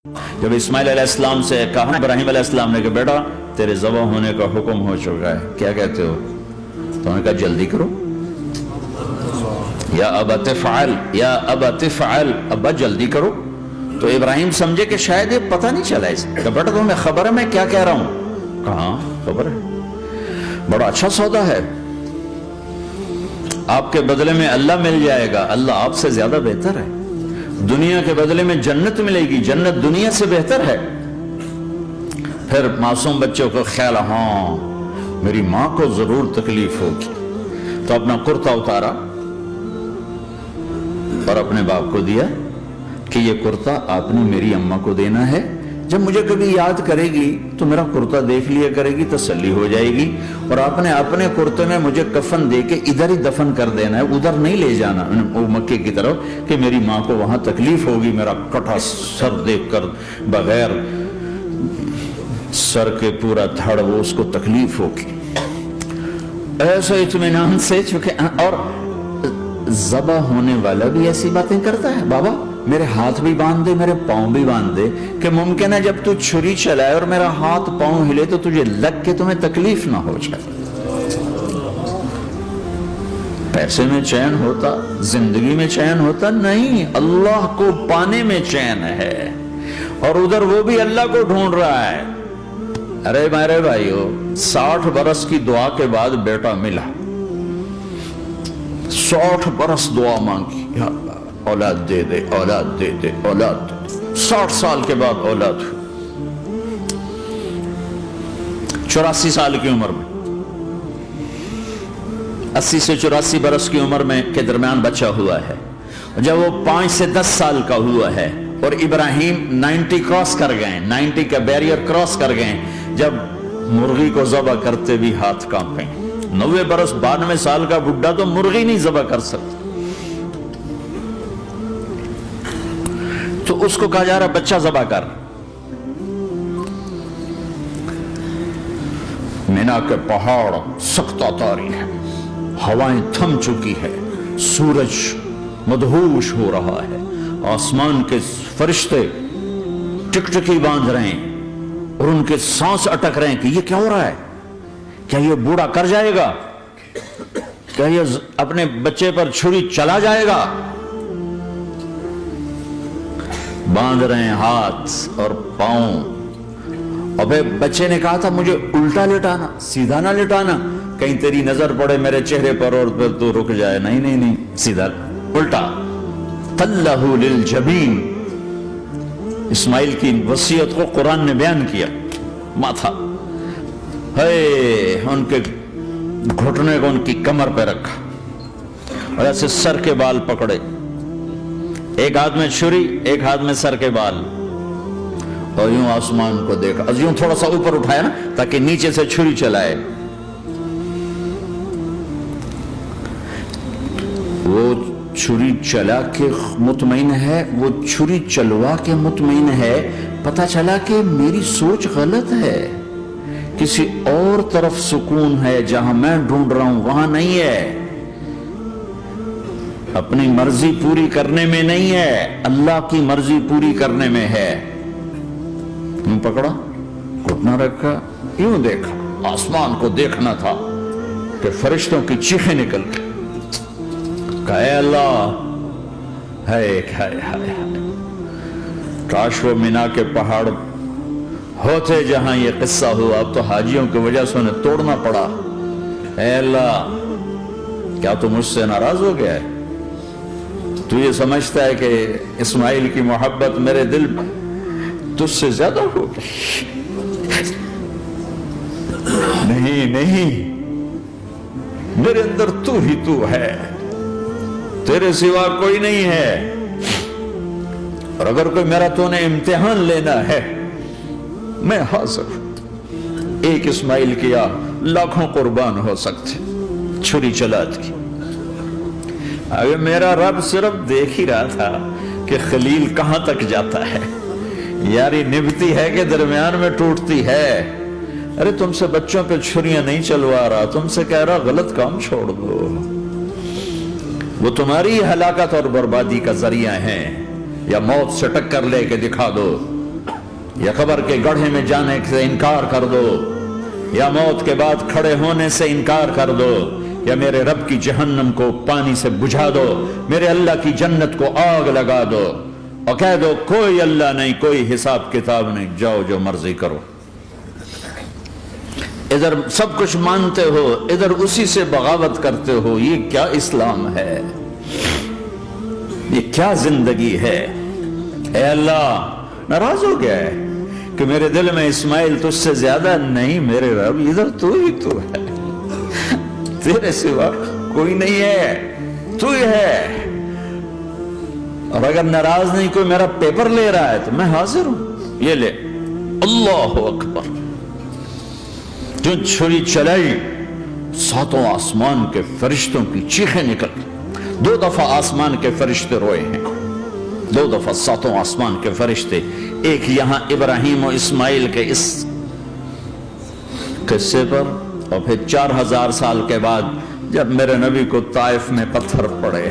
جب اسماعیل علیہ السلام سے کہا ابراہیم علیہ السلام نے کہ بیٹا تیرے ذبح ہونے کا حکم ہو چکا ہے، کیا کہتے ہو؟ تو انہوں نے کہا جلدی کرو، یا ابت افعل، یا ابت افعل، ابا جلدی کرو۔ تو ابراہیم سمجھے کہ شاید یہ پتہ نہیں چلا اسے، کہ بیٹا تمہیں خبر ہے میں کیا کہہ رہا ہوں؟ کہاں خبر ہے، بڑا اچھا سودا ہے، آپ کے بدلے میں اللہ مل جائے گا، اللہ آپ سے زیادہ بہتر ہے، دنیا کے بدلے میں جنت ملے گی، جنت دنیا سے بہتر ہے۔ پھر معصوم بچوں کو خیال، ہاں میری ماں کو ضرور تکلیف ہوگی، تو اپنا کرتا اتارا اور اپنے باپ کو دیا کہ یہ کرتا آپ نے میری اماں کو دینا ہے، جب مجھے کبھی یاد کرے گی تو میرا کرتا دیکھ لیا کرے گی، تسلی ہو جائے گی، اور آپ نے اپنے کرتے میں مجھے کفن دے کے ادھر ہی دفن کر دینا ہے، ادھر نہیں لے جانا وہ مکے کی طرف کہ میری ماں کو وہاں تکلیف ہوگی، میرا کٹا سر دیکھ کر بغیر سر کے پورا دھڑ وہ اس کو تکلیف ہوگی۔ ایسے اطمینان سے، چونکہ اور ذبح ہونے والا بھی ایسی باتیں کرتا ہے، بابا میرے ہاتھ بھی باندھ دے، میرے پاؤں بھی باندھ دے، کہ ممکن ہے جب تو چھری چلائے اور میرا ہاتھ پاؤں ہلے تو تجھے لگ کے تمہیں تکلیف نہ ہو جائے۔ پیسے میں چین ہوتا، زندگی میں چین ہوتا نہیں، اللہ کو پانے میں چین ہے، اور ادھر وہ بھی اللہ کو ڈھونڈ رہا ہے۔ ارے میرے بھائیو، 60 برس کی دعا کے بعد بیٹا ملا، 60 برس دعا مانگی، یا اللہ اولاد دے دے، اولاد دے دے، اولاد دے دے، 60 سال کے بعد اولاد ہوئی، 84 سال کی عمر میں، 80 سے 84 برس کی عمر میں کے درمیان بچہ ہوا ہے۔ جب وہ 5 سے 10 سال کا ہوا ہے اور ابراہیم 90 کراس کر گئے، 90 کا بیریئر کراس کر گئے، جب مرغی کو ذبح کرتے بھی ہاتھ کانپیں، 90 برس 92 سال کا بڈھا تو مرغی نہیں ذبح کر سکتا، تو اس کو کہا جا رہا بچہ ذبح کر۔ مینا کے پہاڑ سخت تاری ہے، ہوائیں تھم چکی ہے، سورج مدہوش ہو رہا ہے، آسمان کے فرشتے ٹکٹکی باندھ رہے ہیں اور ان کے سانس اٹک رہے ہیں کہ یہ کیا ہو رہا ہے، کیا یہ بوڑھا کر جائے گا، کیا یہ اپنے بچے پر چھری چلا جائے گا؟ باندھ رہے ہیں ہاتھ اور پاؤں، اور پھر بچے نے کہا تھا مجھے الٹا لٹانا، سیدھا نہ لٹانا، کہیں تیری نظر پڑے میرے چہرے پر اور پھر تو رک جائے، نہیں نہیں نہیں، سیدھا الٹا۔ تلہ للجبین، اسماعیل کی وصیت کو قرآن نے بیان کیا، ماتھا ہے ان کے گھٹنے کو ان کی کمر پہ رکھا اور ایسے سر کے بال پکڑے، ایک ہاتھ میں چھری، ایک ہاتھ میں سر کے بال، اور یوں آسمان کو دیکھا، یوں تھوڑا سا اوپر اٹھایا نا تاکہ نیچے سے چھری چلائے، وہ چھری چلا کے مطمئن ہے، وہ چھری چلوا کے مطمئن ہے، پتہ چلا کہ میری سوچ غلط ہے، کسی اور طرف سکون ہے، جہاں میں ڈھونڈ رہا ہوں وہاں نہیں ہے، اپنی مرضی پوری کرنے میں نہیں ہے، اللہ کی مرضی پوری کرنے میں ہے۔ یوں پکڑا، گھٹنا رکھا، یوں دیکھا، آسمان کو دیکھنا تھا کہ فرشتوں کی چیخیں نکل گئی، کہا اے اللہ، ہائے ہائے ہائے، کاش وہ مینا کے پہاڑ ہوتے جہاں یہ قصہ ہوا، اب تو حاجیوں کی وجہ سے انہیں توڑنا پڑا۔ اے اللہ، کیا تو مجھ سے ناراض ہو گیا ہے؟ تو یہ سمجھتا ہے کہ اسماعیل کی محبت میرے دل تجھ سے زیادہ ہو گئی؟ نہیں نہیں، میرے اندر تو ہی تو ہے، تیرے سوا کوئی نہیں ہے، اور اگر کوئی میرا تو نے امتحان لینا ہے میں حاضر ہوں، ایک اسماعیل کیا لاکھوں قربان ہو سکتے، چھری چلات کی۔ اگر میرا رب صرف دیکھ ہی رہا تھا کہ خلیل کہاں تک جاتا ہے، یاری نبھتی ہے کہ درمیان میں ٹوٹتی ہے۔ ارے تم سے بچوں پہ چھریاں نہیں چلوا رہا، تم سے کہہ رہا غلط کام چھوڑ دو، وہ تمہاری ہلاکت اور بربادی کا ذریعہ ہیں، یا موت سے ٹکر لے کے دکھا دو یا قبر کے گڑھے میں جانے سے انکار کر دو، یا موت کے بعد کھڑے ہونے سے انکار کر دو، یا میرے رب کی جہنم کو پانی سے بجھا دو، میرے اللہ کی جنت کو آگ لگا دو اور کہہ دو کوئی اللہ نہیں، کوئی حساب کتاب نہیں، جاؤ جو مرضی کرو۔ ادھر سب کچھ مانتے ہو، ادھر اسی سے بغاوت کرتے ہو، یہ کیا اسلام ہے؟ یہ کیا زندگی ہے؟ اے اللہ ناراض ہو گیا ہے کہ میرے دل میں اسماعیل تجھ سے زیادہ نہیں، میرے رب ادھر تو ہی تو ہے، تیرے سوا کوئی نہیں ہے، تو ہی ہے۔ اور اگر ناراض نہیں کوئی میرا پیپر لے رہا ہے تو میں حاضر ہوں، یہ لے۔ اللہ اکبر۔ جو چھری چلائی، ساتوں آسمان کے فرشتوں کی چیخیں نکل، 2 دفعہ آسمان کے فرشتے روئے ہیں، 2 دفعہ ساتوں آسمان کے فرشتے، ایک یہاں ابراہیم و اسماعیل کے اس قصے پر، اور پھر 4000 سال کے بعد جب میرے نبی کو طائف میں پتھر پڑے۔